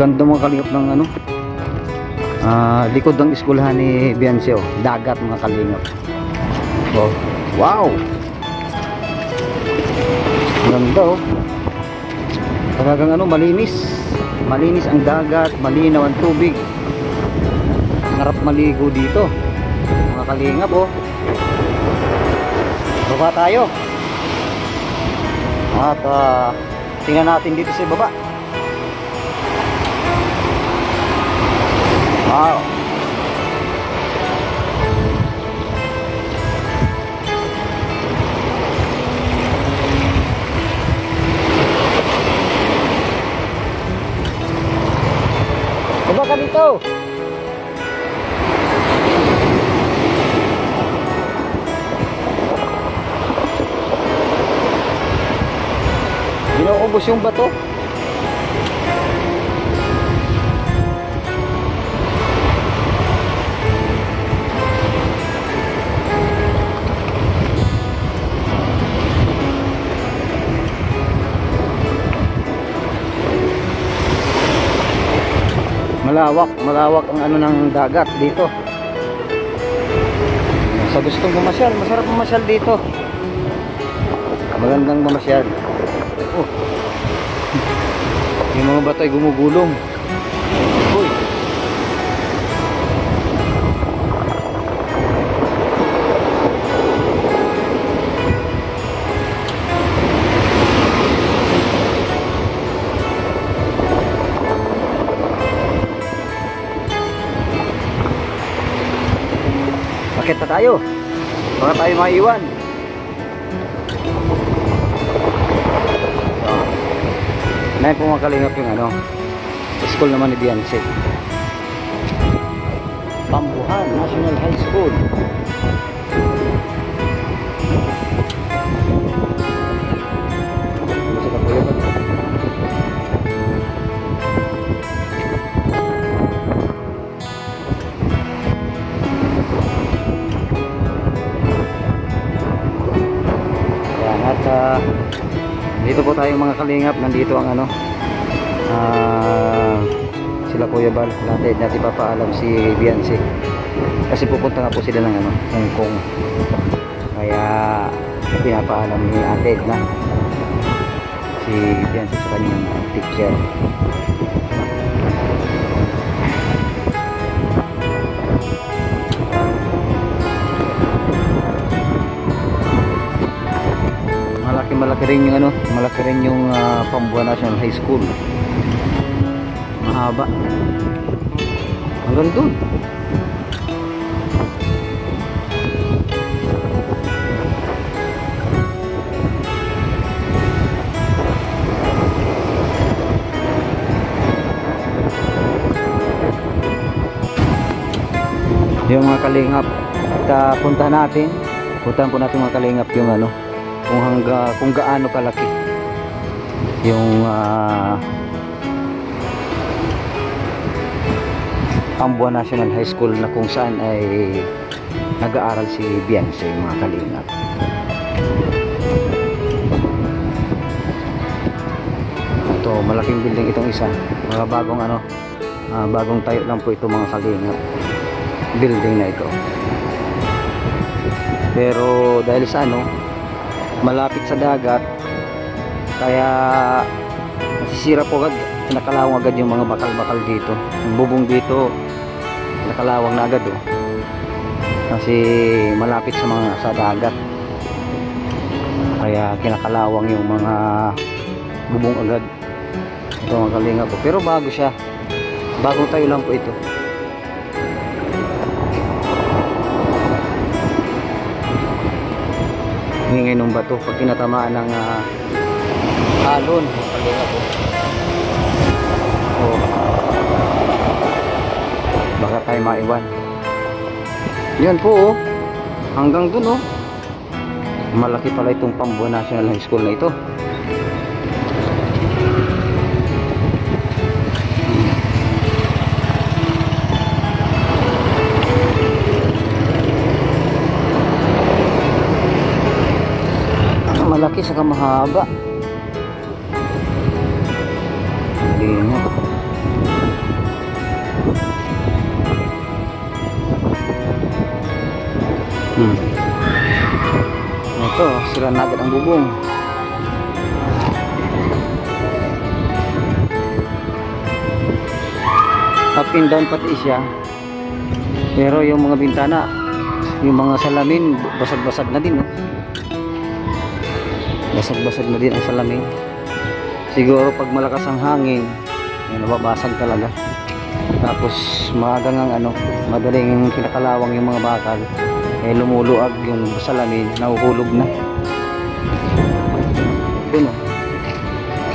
Ganda mga kalingap ng ano, likod ng eskwelahan ni Bianse, oh. Dagat mga kalingap. Oh, wow, ganda oh. Talagang ano, malinis ang dagat, malinaw ang tubig, sarap maligo dito mga kalingap oh. Baba tayo at tingnan natin dito sa baba. Wow, baba ka dito. Ginuubos yung bato. Malawak ang ano ng dagat dito. Sa gustong mamasyal, masarap mamasyal dito. Magandang mamasyal. Oh. Yung mga bato ay gumugulong. Uy. Bakit na tayo? Baka tayo maiwan. Ngayon po mga kalingap yung ano, school naman ni Bianse, Pambuhan National High School. Yan, at dito po tayo mga kalingap. Nandito ang ano, sila Kuya Bal. Natin papaalam si Bianse kasi pupunta nga po sila ng ano, Hong Kong. Kaya pinapaalam ni Ate na si Bianse sa kanyang teacher. Malaki rin yung ano, malaki rin yung Pambuhan National High School. Mahaba hanggang dun. Yung mga kalingap, puntahan po natin mga kalingap yung ano, kung gaano kalaki yung Pambuhan National High School na kung saan ay nag-aaral si Bianse mga kalingap. Ito, malaking building itong isa. Mga bagong ano, bagong tayo lang po ito mga kalingap, building na ito. Pero dahil sa ano, malapit sa dagat, kaya nasisira po agad, nakalawang agad yung mga bakal-bakal dito. Yung bubong dito nakalawang na agad oh, kasi malapit sa dagat, kaya kinakalawang yung mga bubong agad. Ito mga kalingap po, pero bago siya, bagong tayo lang po ito. Hingay ng bato pag tinatamaan ng alon. Oh, baka tayo maiwan. Yan po oh, hanggang dun oh. Malaki pala itong Pambuhan National High School na ito. Malaki sa mahaba. Hindi nga. Ito, sira na agad ang bubong. Up and down pati siya. Pero yung mga bintana, yung mga salamin, basag-basag na din. Basag-basag na din ang salamin. Siguro pag malakas ang hangin, nababasag talaga. Tapos maagang ang madaling kinakalawang yung mga bakal. Lumuluag yung salamin, nahuhulog na. Yun,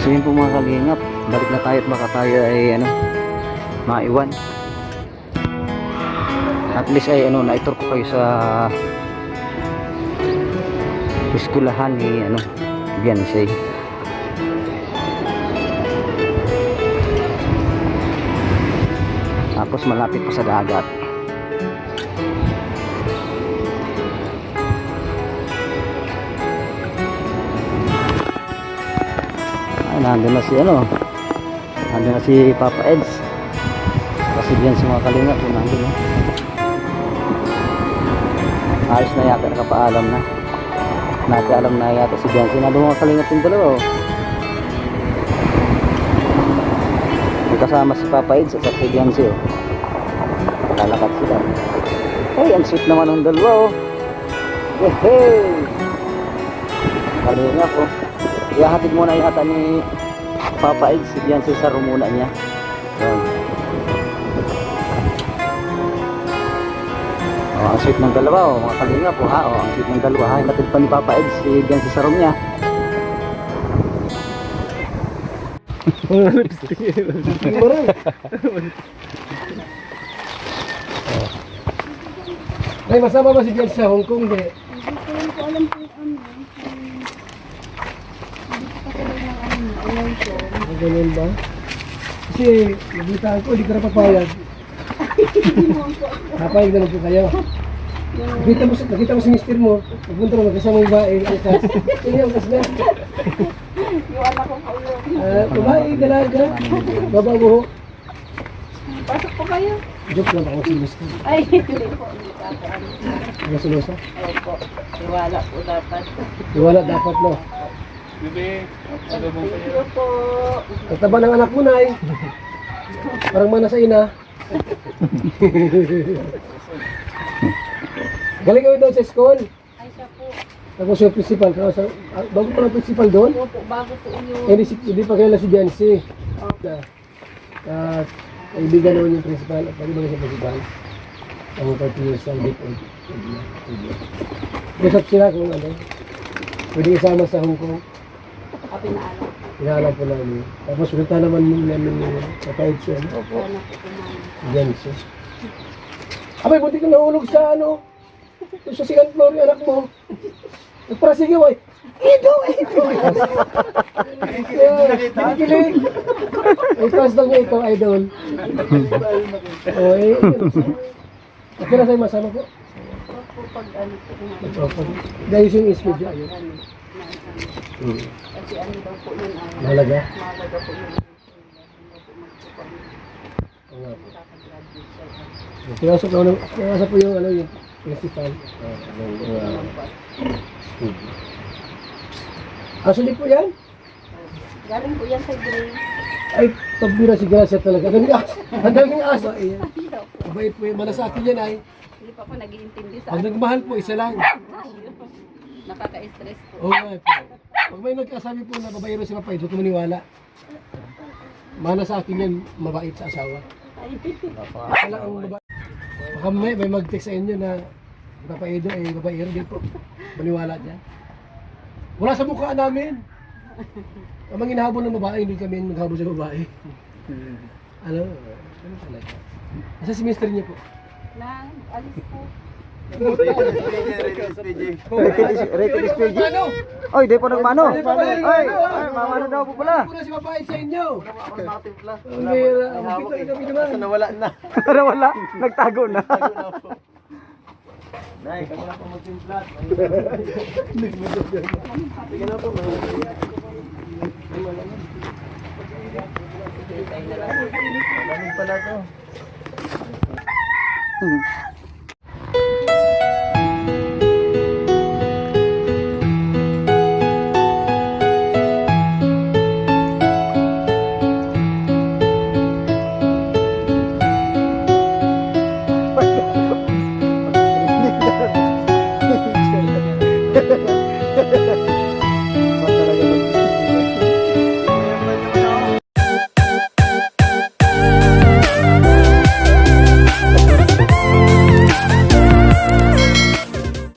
so yun po mga kalingap, balik na tayo at baka tayo ay maiwan. At least ay naitur ko kayo sa eskulahan ni Beyonce. Tapos malapit pa sa dagat. Ay, nandun na si nandun na si Papa Eds. Kasi diyan sa mga kalingap kung nandun na. Ayos na yata, nakapaalam na. Nakaalam na yata si Beyonce. Nandun mga kalingap yung dalawa. Kasama si Papa Eds at si Beyonce. Lalakad sila. Hey, ang sweet naman ng dalawa. Hey! Kalingap ihahatid muna yata ni Papa Eds si Beyonce sa rumuna niya. Yan. Ang sweet ng dalawa mga kalingap ang sweet ng dalawa. Ihatid pa ni Papa Eds si Beyonce sa room niya. Ay, masama ba si Beyonce sa Hong Kong? Hindi. Hindi ko alam kung Ganun ba? Kasi naglitaan ko, hindi ka na papayag. Papayag na lang po kayo. Nakita mo si mister mo, pupunta mo magkasama yung bae, angkas. Sige, angkas na. yung anak ko kayo. Babae, dalaga, bababuho. Pasok po kayo. Joke lang ako si mister. Ay, hindi po. Hindi pa ako. Nasulosa? Opo. Iwala po dapat. Iwala dapat, no? Thank you po. Ang taba ng anak mo na eh. Parang mana sa ina. Galing kami doon sa school. Ay, siya po. Tapos yung principal. Bago pa ng principal doon. Opo, bago po yung... Hindi pa kailan si Beyonce. Kaibigan naman yung principal. At pwede ba siya principal? Ang 30 years old. Usap sila kung pwede isama sa Hong Kong. Pinaalam. Inaalam po namin. Tapos punta naman namin yung kapahit siya. Opo. Anak ko po namin. Beyonce. Abay, buti ka nahulog sa sa second floor yung anak mo. Nagparasigaw ay, Ido! Kinikilig. Ay, pass lang niya ito, idol. Okay. Okay na sa'yo, masama po. Opo, pag ano po. Dahil yung isip dyan. Kasi ano daw po yun. Malaga? Malaga po yun. Pinasok po yung yung principal. Actually po yan? Galing po yan sa Grace. Ay, pagbira si Gracia talaga. Ang daming asa. Mabait po yan. Malasaki yan ay. Hindi pa po nag-iintindi sa Pag nagmahal po, isa lang. Nakaka-stress po. Oo nga po. Pag may nagkasabi po na babaero si Papay, doon ko maniwala. Mana sa akin yan, mabait sa asawa. Wala ang babae. Baka may mag-text sa inyo na Papay Edo ay babaero, di po. Maniwala dyan. Wala sa mukha namin. Ang mga hinahabol ng babae, hindi kami maghabol sa babae. Ano talaga. Asa si mister niya po? Nang, alis po. Rated SPG. Oy, di pa nagmano. Ay, mamano daw po pala. Wala si babae sa inyo. Ang bira. Kita kami naman. Nawala na. Wala, nagtago na. Nay, kami na po magtimplat. Sige na po. Lamig pala to.